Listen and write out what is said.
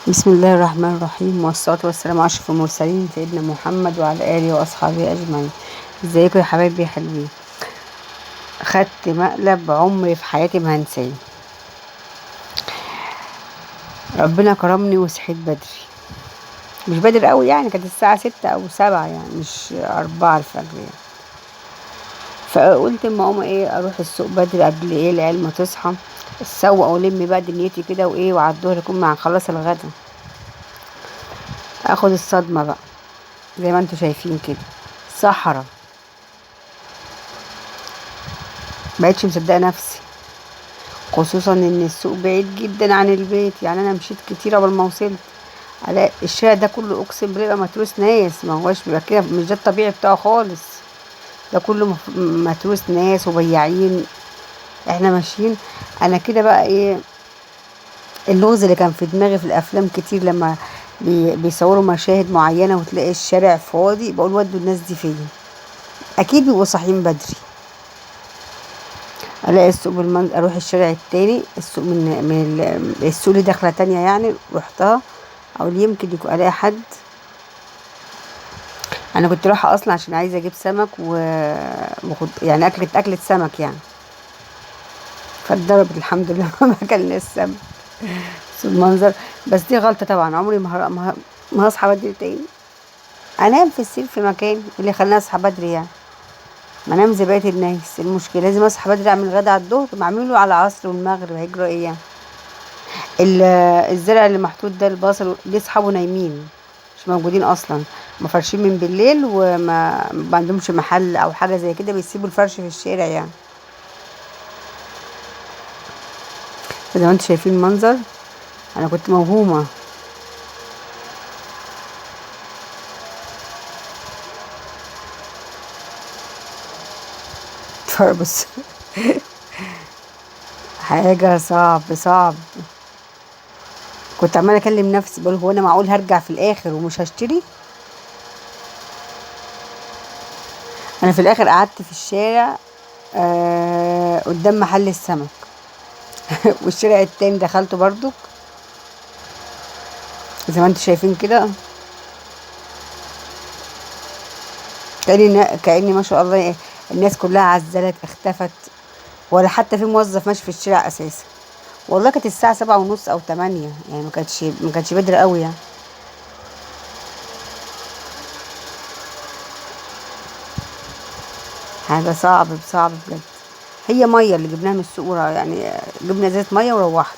بسم الله الرحمن الرحيم، والصلاة والسلام على أشرف المرسلين سيدنا محمد وعلى آله وأصحابه أجمعين. ازيكم يا حبايبي يا حلوين؟ خدت مقلب عمري في حياتي ما هنساه. ربنا كرمني وصحيت بدري، مش بدري قوي يعني، كانت الساعة 6 أو 7 يعني، مش 4 الفجر يعني. فقلت اما اقوم اروح السوق بدري قبل العيال ما تصحى، اسوق والم بقى دنيتي كده وعلى الظهر اكون مع خلص الغدا. اخد الصدمة بقى زي ما انتوا شايفين كده، صحراء. مبقتش مصدقة نفسي، خصوصا ان السوق بعيد جدا عن البيت، يعني انا مشيت كتير قبل ما وصلت. الاقي الشارع ده كله اقسم بالله بيبقى متروس ناس، ما هوش بيبقى كده، مش ده الطبيعي بتاعه خالص. ده كله متروس ناس وبياعين. احنا ماشيين، انا كده بقى اللغز اللي كان في دماغي في الافلام كتير لما بيصوروا مشاهد معينة وتلاقي الشارع فاضي، بقول ودوا الناس دي فين؟ اكيد بيبقوا صاحيين بدري. الاقي السوق اروح الشارع التاني، السوق السوق اللي داخله تانية يعني رحتها، او يمكن يكون الاقي حد. انا كنت رايحه اصلا عشان عايزه اجيب سمك يعني اكلة سمك يعني، فاتضربت الحمد لله ما اكلناش سمك. بس المنظر، بس دي غلطه طبعا، عمري ما هصحى بدري تاني. انام في السرير في مكان اللي خلاني اصحى بدري يعني، ما انام زي بقيه الناس. المشكله لازم اصحى بدري اعمل غدا على الظهر، ما اعمله على العصر والمغرب، هيجرى ايه يعني؟ ال- الزرع اللي محطوط ده، البصل، ليه اصحابه نايمين، مش موجودين اصلا، مفرشين من بالليل، ما عندهمش محل او حاجه زي كده، بيسيبوا الفرش في الشارع يعني. زي ما انتوا شايفين المنظر، انا كنت موهومه. بس حاجه صعب صعب. كنت عماله اكلم نفسي بقول هو انا معقول هرجع في الاخر ومش هشتري؟ انا في الاخر قعدت في الشارع قدام محل السمك والشارع التاني دخلته برضو زي ما انتوا شايفين كده. كأني ما شاء الله الناس كلها عزلت اختفت، ولا حتى في موظف ماشي في الشارع اساسا. والله كانت الساعة 7:30 او 8 يعني، ما كانتش بدري قوي يعني. حاجة صعب بجد. هي مية اللي جبناها من السوق يعني، جبنا ازازة مية وروحت.